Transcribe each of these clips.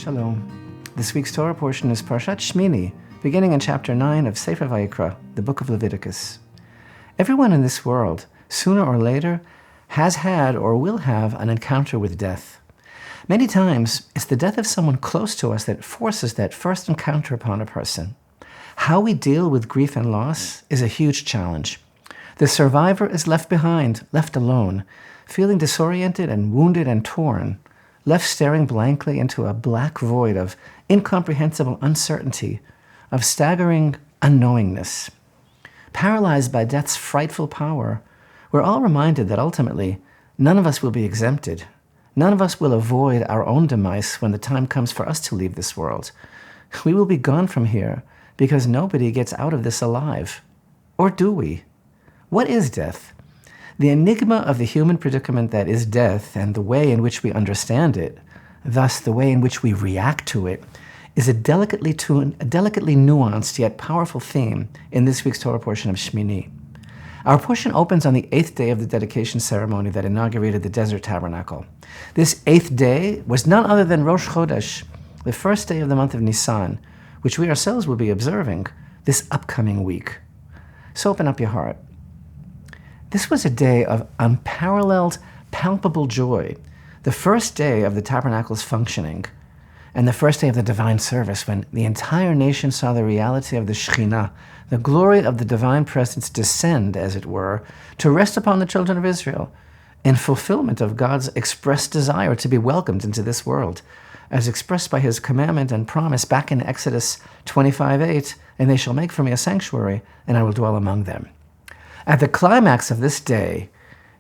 Shalom. This week's Torah portion is Parashat Shemini, beginning in chapter 9 of Sefer Vayikra, the book of Leviticus. Everyone in this world, sooner or later, has had or will have an encounter with death. Many times, it's the death of someone close to us that forces that first encounter upon a person. How we deal with grief and loss is a huge challenge. The survivor is left behind, left alone, feeling disoriented and wounded and torn, left staring blankly into a black void of incomprehensible uncertainty, of staggering unknowingness. Paralyzed by death's frightful power, we're all reminded that ultimately, none of us will be exempted. None of us will avoid our own demise when the time comes for us to leave this world. We will be gone from here because nobody gets out of this alive. Or do we? What is death? The enigma of the human predicament that is death and the way in which we understand it, thus the way in which we react to it, is a delicately nuanced yet powerful theme in this week's Torah portion of Shemini. Our portion opens on the 8th day of the dedication ceremony that inaugurated the desert tabernacle. This 8th day was none other than Rosh Chodesh, the first day of the month of Nisan, which we ourselves will be observing this upcoming week. So open up your heart. This was a day of unparalleled, palpable joy, the first day of the tabernacle's functioning, and the first day of the divine service when the entire nation saw the reality of the Shekhinah, the glory of the divine presence descend, as it were, to rest upon the children of Israel in fulfillment of God's expressed desire to be welcomed into this world, as expressed by his commandment and promise back in Exodus 25:8, and they shall make for me a sanctuary, and I will dwell among them. At the climax of this day,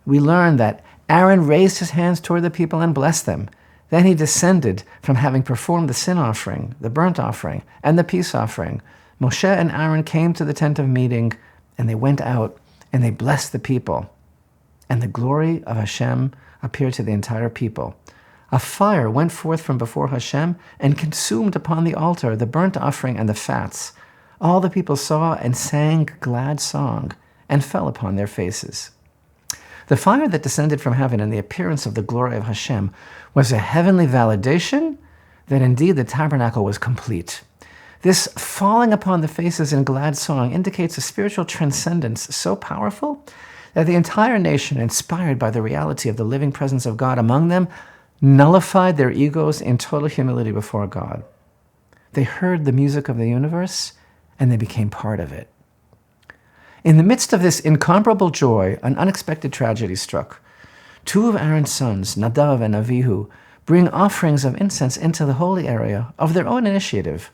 we learn that Aaron raised his hands toward the people and blessed them. Then he descended from having performed the sin offering, the burnt offering, and the peace offering. Moshe and Aaron came to the tent of meeting, and they went out, and they blessed the people. And the glory of Hashem appeared to the entire people. A fire went forth from before Hashem and consumed upon the altar the burnt offering and the fats. All the people saw and sang glad song, and fell upon their faces. The fire that descended from heaven and the appearance of the glory of Hashem was a heavenly validation that indeed the tabernacle was complete. This falling upon the faces in glad song indicates a spiritual transcendence so powerful that the entire nation, inspired by the reality of the living presence of God among them, nullified their egos in total humility before God. They heard the music of the universe and they became part of it. In the midst of this incomparable joy, an unexpected tragedy struck. Two of Aaron's sons, Nadav and Avihu, bring offerings of incense into the holy area of their own initiative,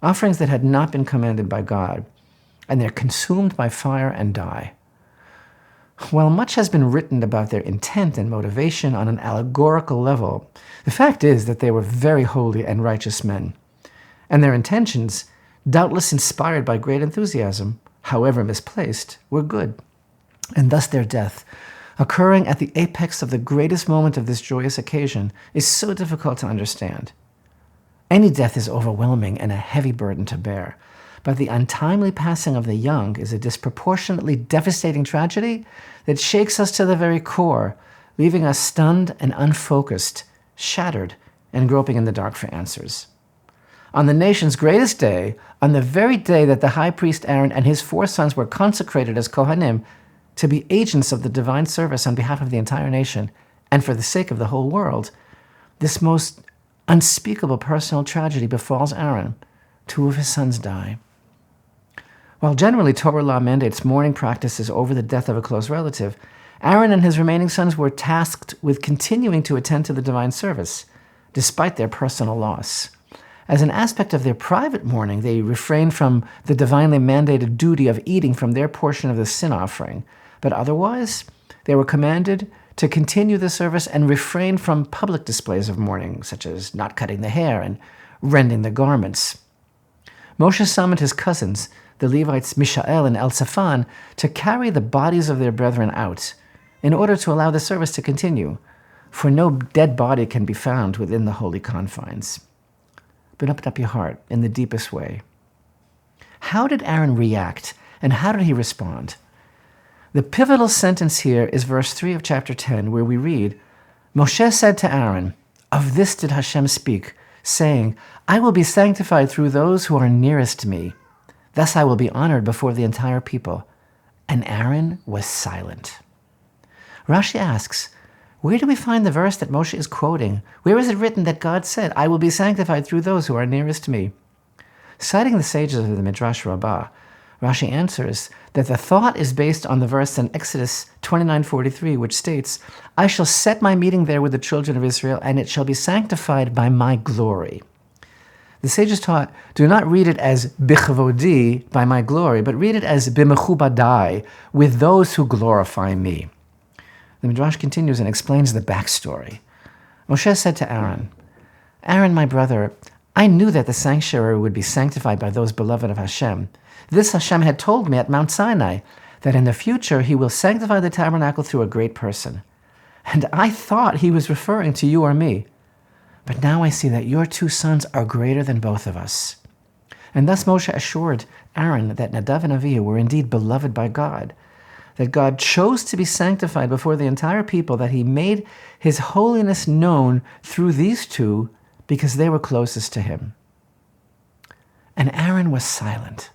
offerings that had not been commanded by God, and they're consumed by fire and die. While much has been written about their intent and motivation on an allegorical level, the fact is that they were very holy and righteous men, and their intentions, doubtless inspired by great enthusiasm, however misplaced, were good. And thus their death, occurring at the apex of the greatest moment of this joyous occasion, is so difficult to understand. Any death is overwhelming and a heavy burden to bear, but the untimely passing of the young is a disproportionately devastating tragedy that shakes us to the very core, leaving us stunned and unfocused, shattered, and groping in the dark for answers. On the nation's greatest day, on the very day that the high priest Aaron and his 4 sons were consecrated as Kohanim to be agents of the divine service on behalf of the entire nation and for the sake of the whole world, this most unspeakable personal tragedy befalls Aaron. 2 of his sons die. While generally Torah law mandates mourning practices over the death of a close relative, Aaron and his remaining sons were tasked with continuing to attend to the divine service, despite their personal loss. As an aspect of their private mourning, they refrained from the divinely mandated duty of eating from their portion of the sin offering, but otherwise, they were commanded to continue the service and refrain from public displays of mourning, such as not cutting the hair and rending the garments. Moshe summoned his cousins, the Levites Mishael and Elzaphan, to carry the bodies of their brethren out, in order to allow the service to continue, for no dead body can be found within the holy confines. But open up your heart in the deepest way. How did Aaron react, and how did he respond? The pivotal sentence here is verse 3 of chapter 10, where we read, Moshe said to Aaron, "Of this did Hashem speak, saying, I will be sanctified through those who are nearest me. Thus I will be honored before the entire people. And Aaron was silent. Rashi asks, where do we find the verse that Moshe is quoting? Where is it written that God said, I will be sanctified through those who are nearest me? Citing the sages of the Midrash Rabbah, Rashi answers that the thought is based on the verse in Exodus 29:43, which states, I shall set my meeting there with the children of Israel, and it shall be sanctified by my glory. The sages taught, do not read it as bichvodi, by my glory, but read it as bimechubadai, with those who glorify me. The Midrash continues and explains the backstory. Moshe said to Aaron, Aaron, my brother, I knew that the sanctuary would be sanctified by those beloved of Hashem. This Hashem had told me at Mount Sinai, that in the future he will sanctify the tabernacle through a great person. And I thought he was referring to you or me. But now I see that your two sons are greater than both of us. And thus Moshe assured Aaron that Nadav and Avihu were indeed beloved by God, that God chose to be sanctified before the entire people, that he made his holiness known through these two because they were closest to him. And Aaron was silent.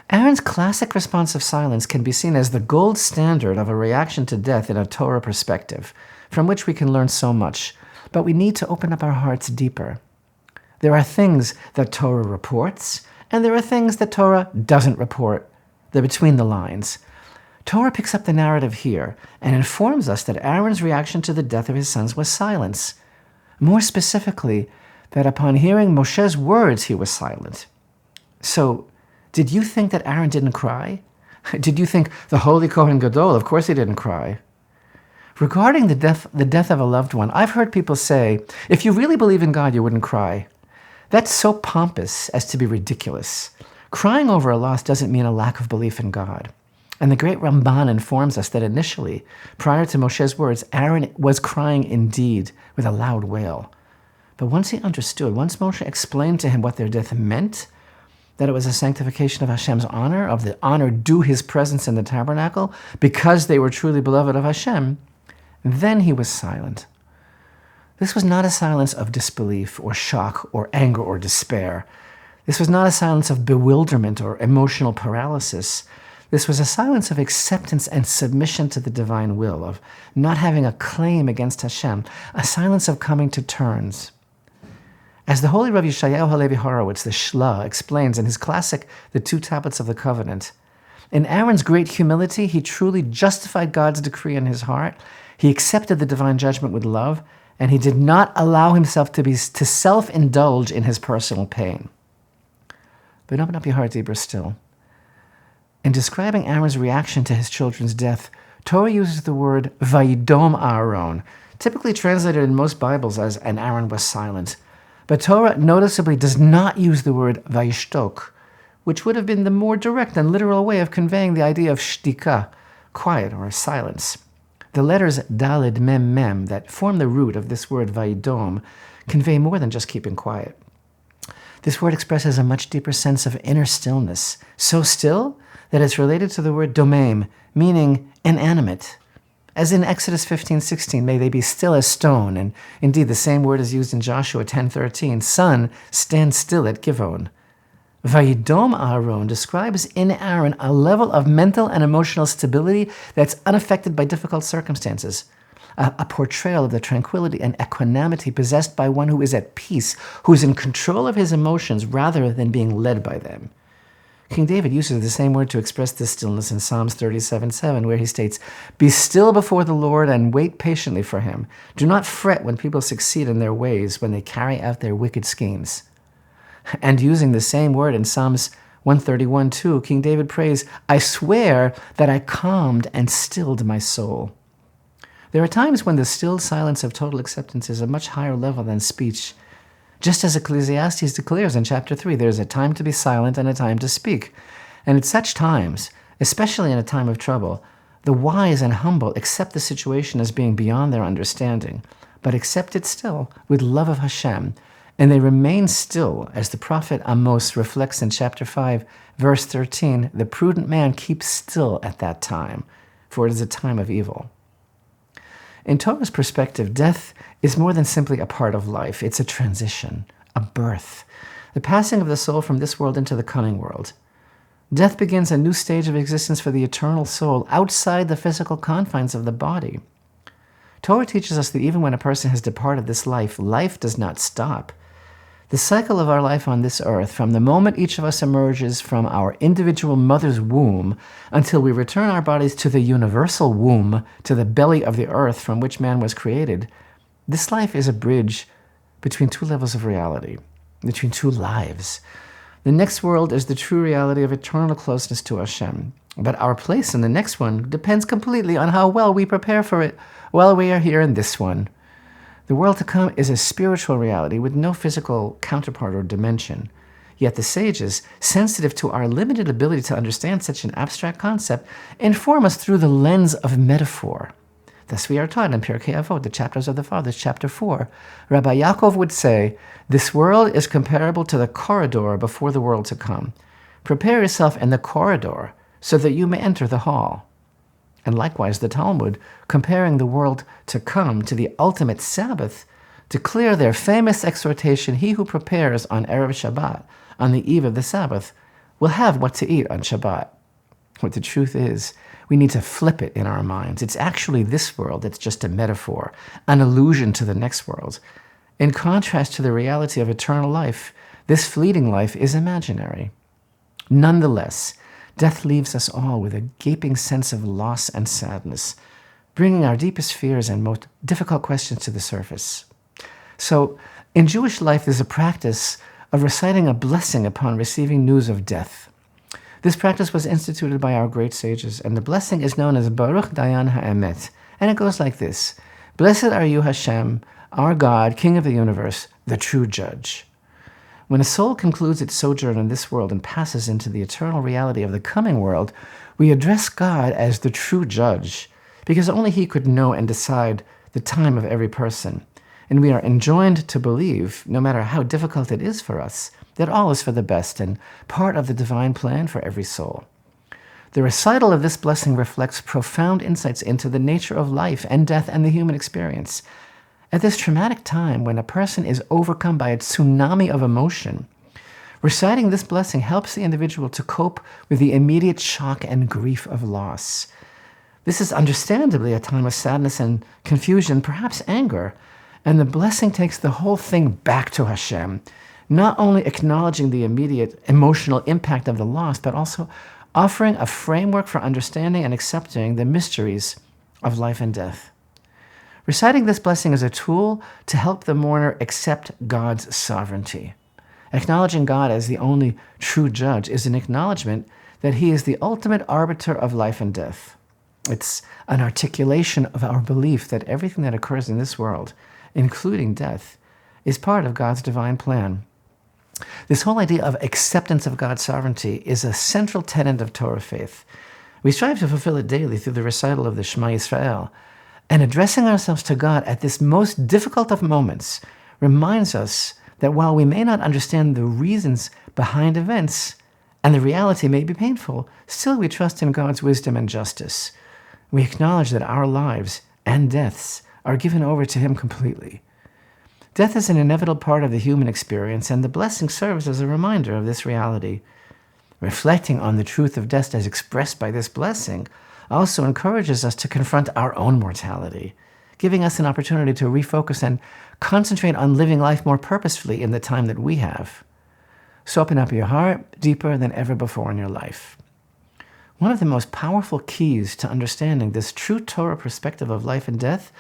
Aaron's classic response of silence can be seen as the gold standard of a reaction to death in a Torah perspective, from which we can learn so much, but we need to open up our hearts deeper. There are things that Torah reports, and there are things that Torah doesn't report. They're between the lines. Torah picks up the narrative here and informs us that Aaron's reaction to the death of his sons was silence. More specifically, that upon hearing Moshe's words, he was silent. So, did you think that Aaron didn't cry? Did you think the holy Kohen Gadol, of course he didn't cry? Regarding the death of a loved one, I've heard people say, if you really believe in God, you wouldn't cry. That's so pompous as to be ridiculous. Crying over a loss doesn't mean a lack of belief in God. And the great Ramban informs us that initially, prior to Moshe's words, Aaron was crying indeed with a loud wail. But once he understood, once Moshe explained to him what their death meant, that it was a sanctification of Hashem's honor, of the honor due his presence in the tabernacle, because they were truly beloved of Hashem, then he was silent. This was not a silence of disbelief or shock or anger or despair. This was not a silence of bewilderment or emotional paralysis. This was a silence of acceptance and submission to the divine will, of not having a claim against Hashem, a silence of coming to terms. As the holy Rabbi Yeshayahu Halevi Horowitz, the Shla, explains in his classic The Two Tablets of the Covenant, in Aaron's great humility, he truly justified God's decree in his heart. He accepted the divine judgment with love, and he did not allow himself to self-indulge in his personal pain. But open up your heart deeper still. In describing Aaron's reaction to his children's death, Torah uses the word Vayidom Aaron, typically translated in most Bibles as "and Aaron was silent." But Torah noticeably does not use the word Vayishtok, which would have been the more direct and literal way of conveying the idea of shtika, quiet or silence. The letters Daled Mem Mem that form the root of this word Vayidom convey more than just keeping quiet. This word expresses a much deeper sense of inner stillness, so still that it's related to the word domaim, meaning inanimate. As in Exodus 15:16, may they be still as stone, and indeed the same word is used in Joshua 10:13, sun, stand still at Givon. Vayidom Aaron describes in Aaron a level of mental and emotional stability that's unaffected by difficult circumstances, a portrayal of the tranquility and equanimity possessed by one who is at peace, who is in control of his emotions rather than being led by them. King David uses the same word to express this stillness in Psalms 37:7, where he states, "Be still before the Lord and wait patiently for him. Do not fret when people succeed in their ways, when they carry out their wicked schemes." And using the same word in Psalms 131:2, King David prays, "I swear that I calmed and stilled my soul." There are times when the stilled silence of total acceptance is a much higher level than speech. Just as Ecclesiastes declares in chapter 3, there is a time to be silent and a time to speak. And at such times, especially in a time of trouble, the wise and humble accept the situation as being beyond their understanding, but accept it still with love of Hashem, and they remain still, as the prophet Amos reflects in chapter 5, verse 13, "The prudent man keeps still at that time, for it is a time of evil." In Torah's perspective, death is more than simply a part of life. It's a transition, a birth, the passing of the soul from this world into the coming world. Death begins a new stage of existence for the eternal soul outside the physical confines of the body. Torah teaches us that even when a person has departed this life, life does not stop. The cycle of our life on this earth, from the moment each of us emerges from our individual mother's womb until we return our bodies to the universal womb, to the belly of the earth from which man was created, this life is a bridge between two levels of reality, between two lives. The next world is the true reality of eternal closeness to Hashem. But our place in the next one depends completely on how well we prepare for it while we are here in this one. The world to come is a spiritual reality with no physical counterpart or dimension. Yet the sages, sensitive to our limited ability to understand such an abstract concept, inform us through the lens of metaphor. Thus we are taught in Pirkei Avot, the chapters of the Fathers, chapter 4. Rabbi Yaakov would say, "This world is comparable to the corridor before the world to come. Prepare yourself in the corridor so that you may enter the hall." And likewise, the Talmud, comparing the world to come to the ultimate Sabbath, declare their famous exhortation, "He who prepares on Erev Shabbat, on the eve of the Sabbath, will have what to eat on Shabbat." What the truth is, we need to flip it in our minds. It's actually this world that's just a metaphor, an allusion to the next world. In contrast to the reality of eternal life, this fleeting life is imaginary. Nonetheless, death leaves us all with a gaping sense of loss and sadness, bringing our deepest fears and most difficult questions to the surface. So, in Jewish life, there's a practice of reciting a blessing upon receiving news of death. This practice was instituted by our great sages, and the blessing is known as Baruch Dayan HaEmet, and it goes like this: "Blessed are you, Hashem, our God, King of the universe, the true judge." When a soul concludes its sojourn in this world and passes into the eternal reality of the coming world, we address God as the true judge, because only He could know and decide the time of every person. And we are enjoined to believe, no matter how difficult it is for us, that all is for the best and part of the divine plan for every soul. The recital of this blessing reflects profound insights into the nature of life and death and the human experience. At this traumatic time, when a person is overcome by a tsunami of emotion, reciting this blessing helps the individual to cope with the immediate shock and grief of loss. This is understandably a time of sadness and confusion, perhaps anger, and the blessing takes the whole thing back to Hashem, not only acknowledging the immediate emotional impact of the loss, but also offering a framework for understanding and accepting the mysteries of life and death. Reciting this blessing is a tool to help the mourner accept God's sovereignty. Acknowledging God as the only true judge is an acknowledgement that He is the ultimate arbiter of life and death. It's an articulation of our belief that everything that occurs in this world, including death, is part of God's divine plan. This whole idea of acceptance of God's sovereignty is a central tenet of Torah faith. We strive to fulfill it daily through the recital of the Shema Yisrael. And addressing ourselves to God at this most difficult of moments reminds us that while we may not understand the reasons behind events, and the reality may be painful, still we trust in God's wisdom and justice. We acknowledge that our lives and deaths are given over to Him completely. Death is an inevitable part of the human experience, and the blessing serves as a reminder of this reality. Reflecting on the truth of death as expressed by this blessing also encourages us to confront our own mortality, giving us an opportunity to refocus and concentrate on living life more purposefully in the time that we have. So open up your heart deeper than ever before in your life. One of the most powerful keys to understanding this true Torah perspective of life and death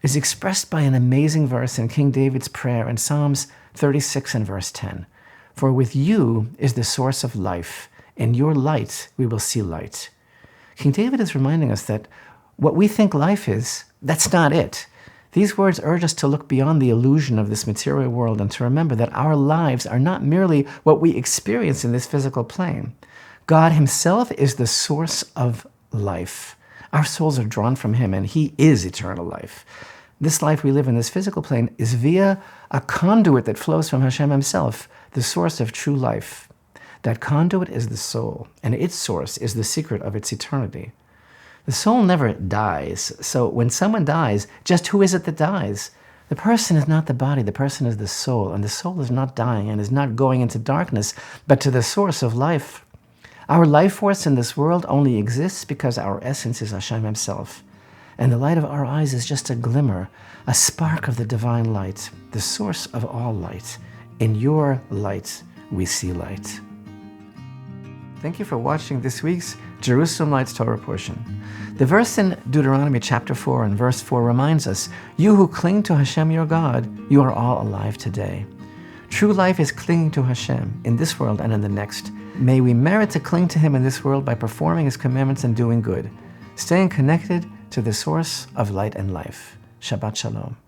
is expressed by an amazing verse in King David's prayer in Psalms 36 and verse 10. "For with you is the source of life. In your light we will see light." King David is reminding us that what we think life is, that's not it. These words urge us to look beyond the illusion of this material world and to remember that our lives are not merely what we experience in this physical plane. God Himself is the source of life. Our souls are drawn from Him, and He is eternal life. This life we live in this physical plane is via a conduit that flows from Hashem Himself, the source of true life. That conduit is the soul, and its source is the secret of its eternity. The soul never dies. So when someone dies, just who is it that dies? The person is not the body, the person is the soul, and the soul is not dying and is not going into darkness, but to the source of life. Our life force in this world only exists because our essence is Hashem himself. And the light of our eyes is just a glimmer, a spark of the divine light, the source of all light. In your light, we see light. Thank you for watching this week's Jerusalem Lights Torah portion. The verse in Deuteronomy chapter 4 and verse 4 reminds us, you who cling to Hashem your God, you are all alive today. True life is clinging to Hashem in this world and in the next. May we merit to cling to him in this world by performing his commandments and doing good, staying connected to the source of light and life. Shabbat Shalom.